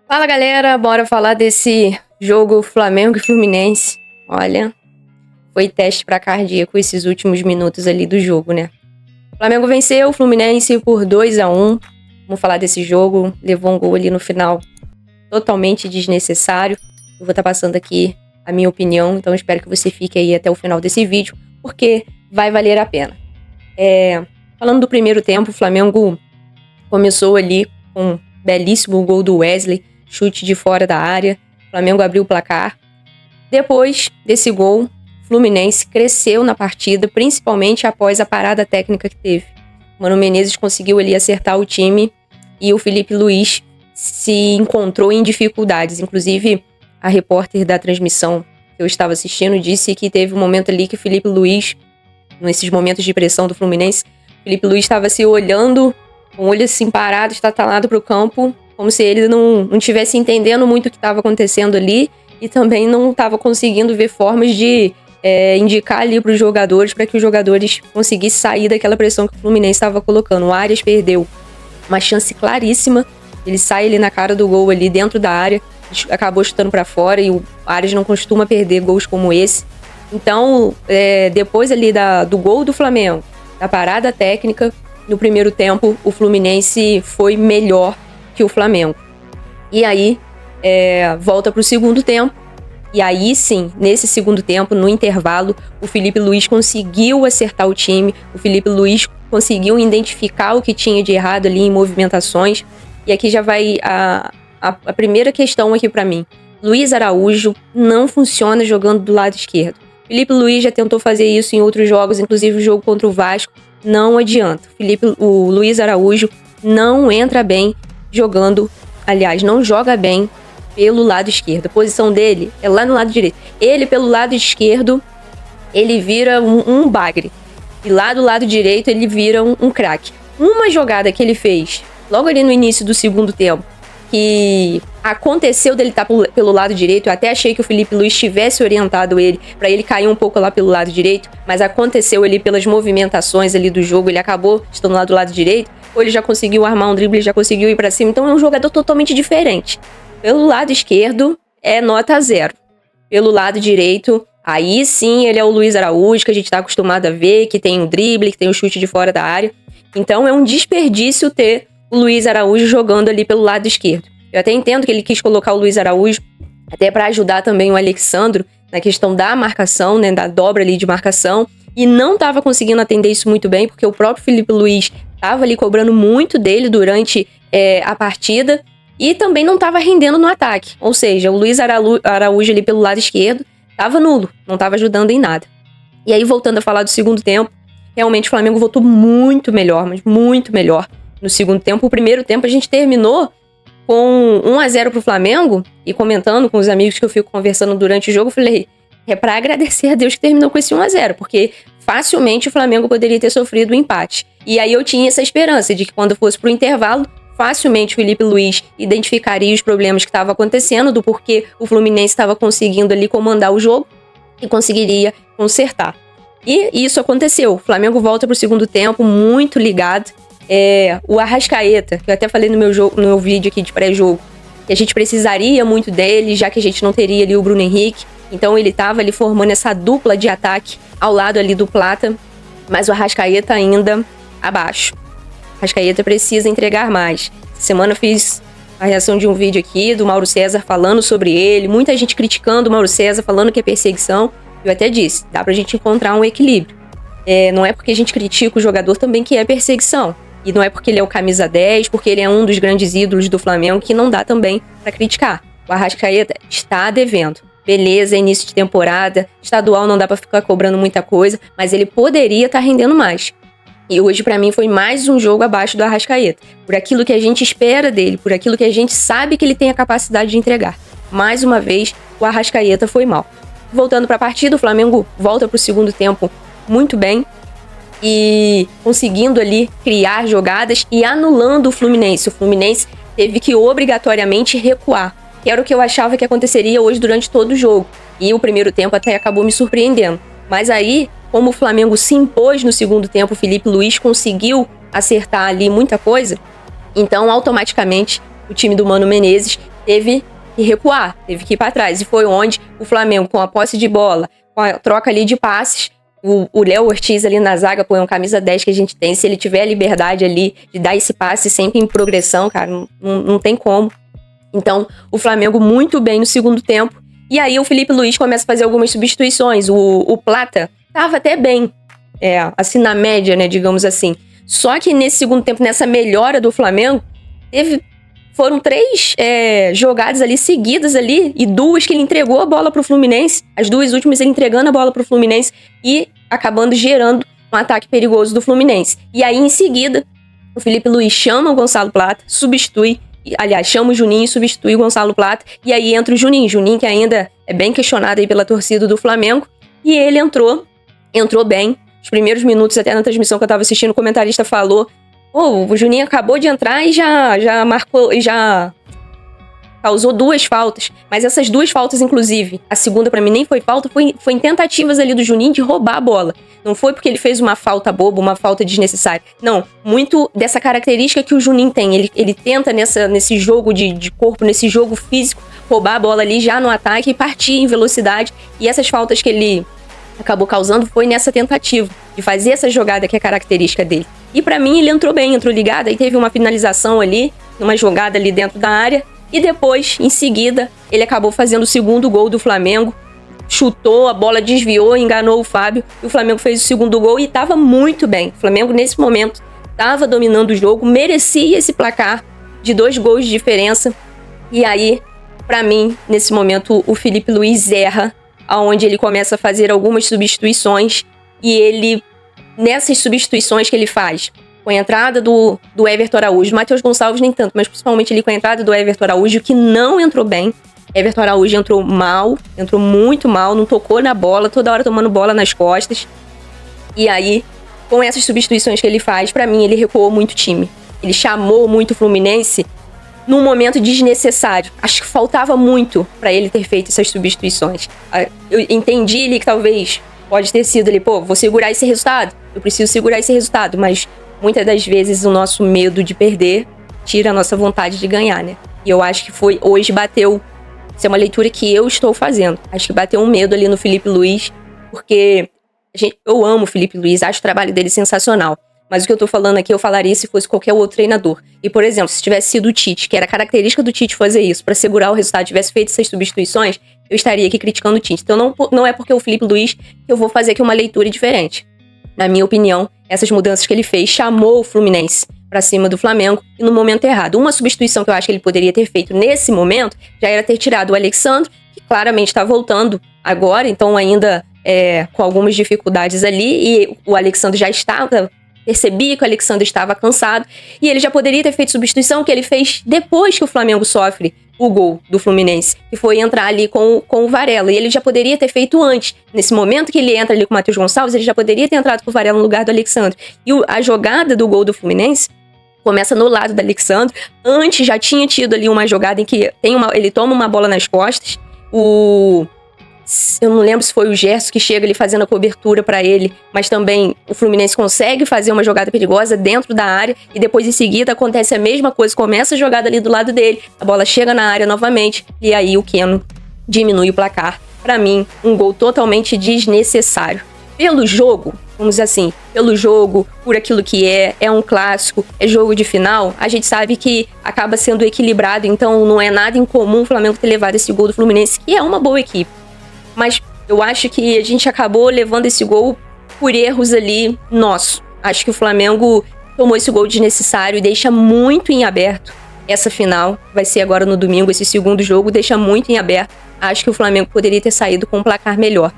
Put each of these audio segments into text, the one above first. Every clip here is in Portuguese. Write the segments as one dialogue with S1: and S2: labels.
S1: Fala galera, bora falar desse jogo Flamengo e Fluminense. Olha, foi teste pra cardíaco esses últimos minutos ali do jogo, né? O Flamengo venceu o Fluminense por 2-1. Vamos falar desse jogo, levou um gol ali no final totalmente desnecessário. Eu vou estar passando aqui a minha opinião, então espero que você fique aí até o final desse vídeo, porque vai valer a pena. Falando do primeiro tempo, o Flamengo começou ali com um belíssimo gol do Wesley, chute de fora da área. O Flamengo abriu o placar. Depois desse gol, o Fluminense cresceu na partida, principalmente após a parada técnica que teve. O Mano Menezes conseguiu ali acertar o time e o Felipe Luiz se encontrou em dificuldades. Inclusive, a repórter da transmissão que eu estava assistindo disse que teve um momento ali que o Felipe Luiz, nesses momentos de pressão do Fluminense, o Felipe Luiz estava se olhando, com o olho assim parado, estatalado para o campo, como se ele não estivesse entendendo muito o que estava acontecendo ali e também não estava conseguindo ver formas de indicar ali para os jogadores, para que os jogadores conseguissem sair daquela pressão que o Fluminense estava colocando. O Arias perdeu uma chance claríssima, ele sai ali na cara do gol ali dentro da área, acabou chutando para fora e o Arias não costuma perder gols como esse. Então, depois ali do gol do Flamengo, da parada técnica, no primeiro tempo o Fluminense foi melhor que o Flamengo. E aí, volta para o segundo tempo. E aí sim, nesse segundo tempo, no intervalo, o Felipe Luiz conseguiu acertar o time. O Felipe Luiz conseguiu identificar o que tinha de errado ali em movimentações. E aqui já vai a primeira questão aqui para mim. Luiz Araújo não funciona jogando do lado esquerdo. Felipe Luiz já tentou fazer isso em outros jogos, inclusive o jogo contra o Vasco. Não adianta. O Luiz Araújo não entra bem jogando, aliás, não joga bem pelo lado esquerdo. A posição dele é lá no lado direito. Ele, pelo lado esquerdo, ele vira um bagre. E lá do lado direito, ele vira um craque. Uma jogada que ele fez, logo ali no início do segundo tempo, que aconteceu dele estar pelo lado direito, eu até achei que o Felipe Luiz tivesse orientado ele para ele cair um pouco lá pelo lado direito, mas aconteceu ali pelas movimentações ali do jogo, ele acabou estando lá do lado direito, ou ele já conseguiu armar um drible, ele já conseguiu ir para cima, então é um jogador totalmente diferente. Pelo lado esquerdo, é nota 0. Pelo lado direito, aí sim ele é o Luiz Araújo, que a gente tá acostumado a ver, que tem um drible, que tem um chute de fora da área. Então é um desperdício ter o Luiz Araújo jogando ali pelo lado esquerdo. Eu até entendo que ele quis colocar o Luiz Araújo até para ajudar também o Alexandro na questão da marcação, né, da dobra ali de marcação, e não estava conseguindo atender isso muito bem, porque o próprio Felipe Luiz estava ali cobrando muito dele durante a partida e também não estava rendendo no ataque. Ou seja, o Luiz Araújo ali pelo lado esquerdo estava nulo, não estava ajudando em nada. E aí, voltando a falar do segundo tempo, realmente o Flamengo voltou muito melhor, mas muito melhor no segundo tempo. O primeiro tempo a gente terminou com 1-0 pro Flamengo, e comentando com os amigos que eu fico conversando durante o jogo, eu falei, é pra agradecer a Deus que terminou com esse 1-0, porque facilmente o Flamengo poderia ter sofrido um empate. E aí eu tinha essa esperança de que quando fosse pro intervalo, facilmente o Felipe Luiz identificaria os problemas que estavam acontecendo, do porquê o Fluminense estava conseguindo ali comandar o jogo e conseguiria consertar. E isso aconteceu. O Flamengo volta pro segundo tempo muito ligado. O Arrascaeta, que eu até falei no meu vídeo aqui de pré-jogo, que a gente precisaria muito dele, já que a gente não teria ali o Bruno Henrique. Então ele estava ali formando essa dupla de ataque ao lado ali do Plata, mas o Arrascaeta ainda abaixo. O Arrascaeta precisa entregar mais. Essa semana eu fiz a reação de um vídeo aqui do Mauro César falando sobre ele, muita gente criticando o Mauro César, falando que é perseguição. Eu até disse, dá pra gente encontrar um equilíbrio. Não é porque a gente critica o jogador também que é perseguição. E não é porque ele é o camisa 10, porque ele é um dos grandes ídolos do Flamengo, que não dá também pra criticar. O Arrascaeta está devendo. Beleza, é início de temporada, estadual não dá pra ficar cobrando muita coisa, mas ele poderia estar rendendo mais. E hoje, pra mim, foi mais um jogo abaixo do Arrascaeta. Por aquilo que a gente espera dele, por aquilo que a gente sabe que ele tem a capacidade de entregar. Mais uma vez, o Arrascaeta foi mal. Voltando pra partida, o Flamengo volta pro segundo tempo muito bem, e conseguindo ali criar jogadas e anulando o Fluminense. O Fluminense teve que obrigatoriamente recuar, que era o que eu achava que aconteceria hoje durante todo o jogo. E o primeiro tempo até acabou me surpreendendo. Mas aí, como o Flamengo se impôs no segundo tempo, o Felipe Luiz conseguiu acertar ali muita coisa, então automaticamente o time do Mano Menezes teve que recuar, teve que ir para trás. E foi onde o Flamengo, com a posse de bola, com a troca ali de passes, o Léo Ortiz ali na zaga, pô, é um camisa 10 que a gente tem. Se ele tiver a liberdade ali de dar esse passe sempre em progressão, cara, não tem como. Então, o Flamengo muito bem no segundo tempo. E aí o Felipe Luiz começa a fazer algumas substituições. O Plata tava até bem, assim, na média, né, digamos assim. Só que nesse segundo tempo, nessa melhora do Flamengo, foram 3 jogadas ali seguidas ali, e 2 que ele entregou a bola pro Fluminense. As 2 últimas ele entregando a bola pro Fluminense e acabando gerando um ataque perigoso do Fluminense. E aí, em seguida, o Felipe Luiz chama o Gonçalo Plata, substitui. Aliás, chama o Juninho e substitui o Gonçalo Plata. E aí entra o Juninho. Juninho, que ainda é bem questionado aí pela torcida do Flamengo. E ele entrou bem. Os primeiros minutos, até na transmissão que eu tava assistindo, o comentarista falou: o Juninho acabou de entrar e já marcou, e já causou 2 faltas. Mas essas 2 faltas, inclusive, a segunda pra mim nem foi falta, foi em tentativas ali do Juninho de roubar a bola. Não foi porque ele fez uma falta boba, uma falta desnecessária. Não, muito dessa característica que o Juninho tem. Ele tenta nesse jogo de corpo, nesse jogo físico, roubar a bola ali já no ataque e partir em velocidade. E essas faltas que ele acabou causando foi nessa tentativa de fazer essa jogada que é característica dele. E pra mim ele entrou bem, entrou ligado. Aí teve uma finalização ali, uma jogada ali dentro da área. E depois, em seguida, ele acabou fazendo o segundo gol do Flamengo. Chutou, a bola desviou, enganou o Fábio. E o Flamengo fez o segundo gol e estava muito bem. O Flamengo, nesse momento, estava dominando o jogo. Merecia esse placar de 2 gols de diferença. E aí, pra mim, nesse momento, o Felipe Luiz erra, aonde ele começa a fazer algumas substituições. E ele, nessas substituições que ele faz, com a entrada do Everton Araújo, Matheus Gonçalves nem tanto, mas principalmente ali com a entrada do Everton Araújo, que não entrou bem. Everton Araújo entrou mal, entrou muito mal, não tocou na bola, toda hora tomando bola nas costas. E aí, com essas substituições que ele faz, pra mim, ele recuou muito o time. Ele chamou muito o Fluminense num momento desnecessário. Acho que faltava muito pra ele ter feito essas substituições. Eu entendi ali que talvez pode ter sido ali, vou segurar esse resultado, eu preciso segurar esse resultado, mas muitas das vezes o nosso medo de perder tira a nossa vontade de ganhar, né? E eu acho que hoje bateu. Isso é uma leitura que eu estou fazendo. Acho que bateu um medo ali no Felipe Luiz, porque eu amo o Felipe Luiz, acho o trabalho dele sensacional. Mas o que eu tô falando aqui, eu falaria se fosse qualquer outro treinador. E, por exemplo, se tivesse sido o Tite, que era característica do Tite fazer isso, pra segurar o resultado, tivesse feito essas substituições, eu estaria aqui criticando o Tite. Então não é porque o Felipe Luiz que eu vou fazer aqui uma leitura diferente. Na minha opinião, essas mudanças que ele fez chamou o Fluminense pra cima do Flamengo e no momento errado. Uma substituição que eu acho que ele poderia ter feito nesse momento já era ter tirado o Alexandre, que claramente tá voltando agora, então ainda com algumas dificuldades ali, e o Alexandre já estava, percebia que o Alexandre estava cansado, e ele já poderia ter feito substituição que ele fez depois que o Flamengo sofre o gol do Fluminense, que foi entrar ali com o Varela, e ele já poderia ter feito antes. Nesse momento que ele entra ali com o Matheus Gonçalves, ele já poderia ter entrado com o Varela no lugar do Alexandre. E a jogada do gol do Fluminense começa no lado do Alexandre. Antes já tinha tido ali uma jogada em que ele toma uma bola nas costas, eu não lembro se foi o Gerson que chega ali fazendo a cobertura pra ele, mas também o Fluminense consegue fazer uma jogada perigosa dentro da área e depois em seguida acontece a mesma coisa, começa a jogada ali do lado dele, a bola chega na área novamente e aí o Keno diminui o placar. Pra mim, um gol totalmente desnecessário. Pelo jogo, vamos dizer assim, pelo jogo, por aquilo que é um clássico, é jogo de final, a gente sabe que acaba sendo equilibrado, então não é nada incomum o Flamengo ter levado esse gol do Fluminense, que é uma boa equipe. Mas eu acho que a gente acabou levando esse gol por erros ali nosso. Acho que o Flamengo tomou esse gol desnecessário e deixa muito em aberto essa final. Vai ser agora no domingo, esse segundo jogo, deixa muito em aberto. Acho que o Flamengo poderia ter saído com um placar melhor.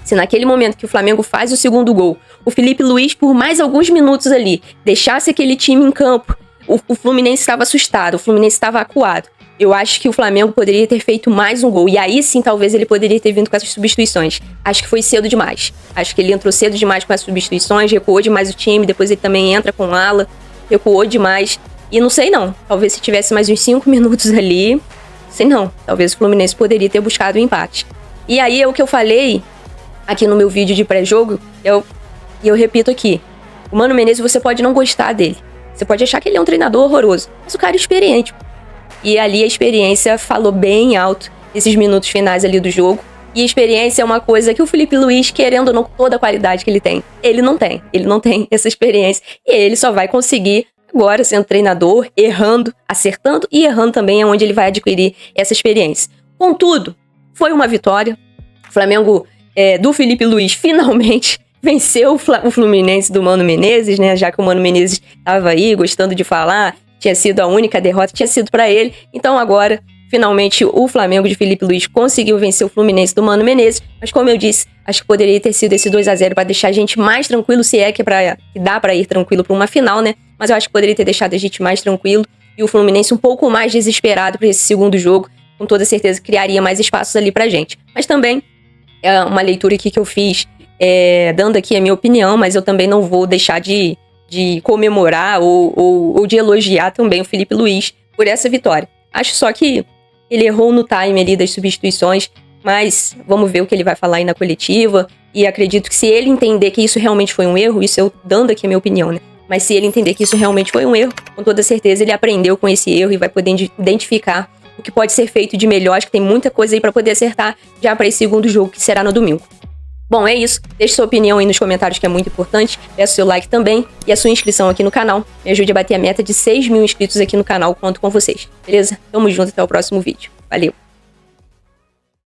S1: Se naquele momento que o Flamengo faz o segundo gol, o Felipe Luiz, por mais alguns minutos ali, deixasse aquele time em campo, o Fluminense estava assustado, o Fluminense estava acuado. Eu acho que o Flamengo poderia ter feito mais um gol. E aí sim, talvez ele poderia ter vindo com essas substituições. Acho que foi cedo demais. Acho que ele entrou cedo demais com as substituições, recuou demais o time, depois ele também entra com ala, recuou demais. E não sei não, talvez se tivesse mais uns 5 minutos ali, sei não, talvez o Fluminense poderia ter buscado o empate. E aí é o que eu falei aqui no meu vídeo de pré-jogo, e eu repito aqui. O Mano Menezes, você pode não gostar dele. Você pode achar que ele é um treinador horroroso, mas o cara é experiente. E ali a experiência falou bem alto nesses minutos finais ali do jogo. E experiência é uma coisa que o Felipe Luiz, querendo ou não, toda a qualidade que ele tem, ele não tem essa experiência. E ele só vai conseguir agora sendo treinador, errando, acertando e errando também é onde ele vai adquirir essa experiência. Contudo, foi uma vitória. O Flamengo do Felipe Luiz finalmente venceu o Fluminense do Mano Menezes, né? Já que o Mano Menezes estava aí gostando de falar, tinha sido a única derrota, tinha sido para ele. Então agora, finalmente, o Flamengo de Felipe Luiz conseguiu vencer o Fluminense do Mano Menezes. Mas como eu disse, acho que poderia ter sido esse 2-0 para deixar a gente mais tranquilo, se é que dá para ir tranquilo para uma final, né? Mas eu acho que poderia ter deixado a gente mais tranquilo e o Fluminense um pouco mais desesperado para esse segundo jogo. Com toda certeza criaria mais espaços ali pra gente. Mas também é uma leitura aqui que eu fiz, dando aqui a minha opinião, mas eu também não vou deixar de comemorar ou de elogiar também o Felipe Luiz por essa vitória. Acho só que ele errou no time ali das substituições, mas vamos ver o que ele vai falar aí na coletiva. E acredito que se ele entender que isso realmente foi um erro, isso eu dando aqui a minha opinião, né? Mas se ele entender que isso realmente foi um erro, com toda certeza ele aprendeu com esse erro e vai poder identificar o que pode ser feito de melhor. Acho que tem muita coisa aí pra poder acertar já pra esse segundo jogo, que será no domingo. Bom, é isso. Deixe sua opinião aí nos comentários, que é muito importante. Peço seu like também e a sua inscrição aqui no canal. Me ajude a bater a meta de 6.000 inscritos aqui no canal. Conto com vocês, beleza? Tamo junto, até o próximo vídeo. Valeu!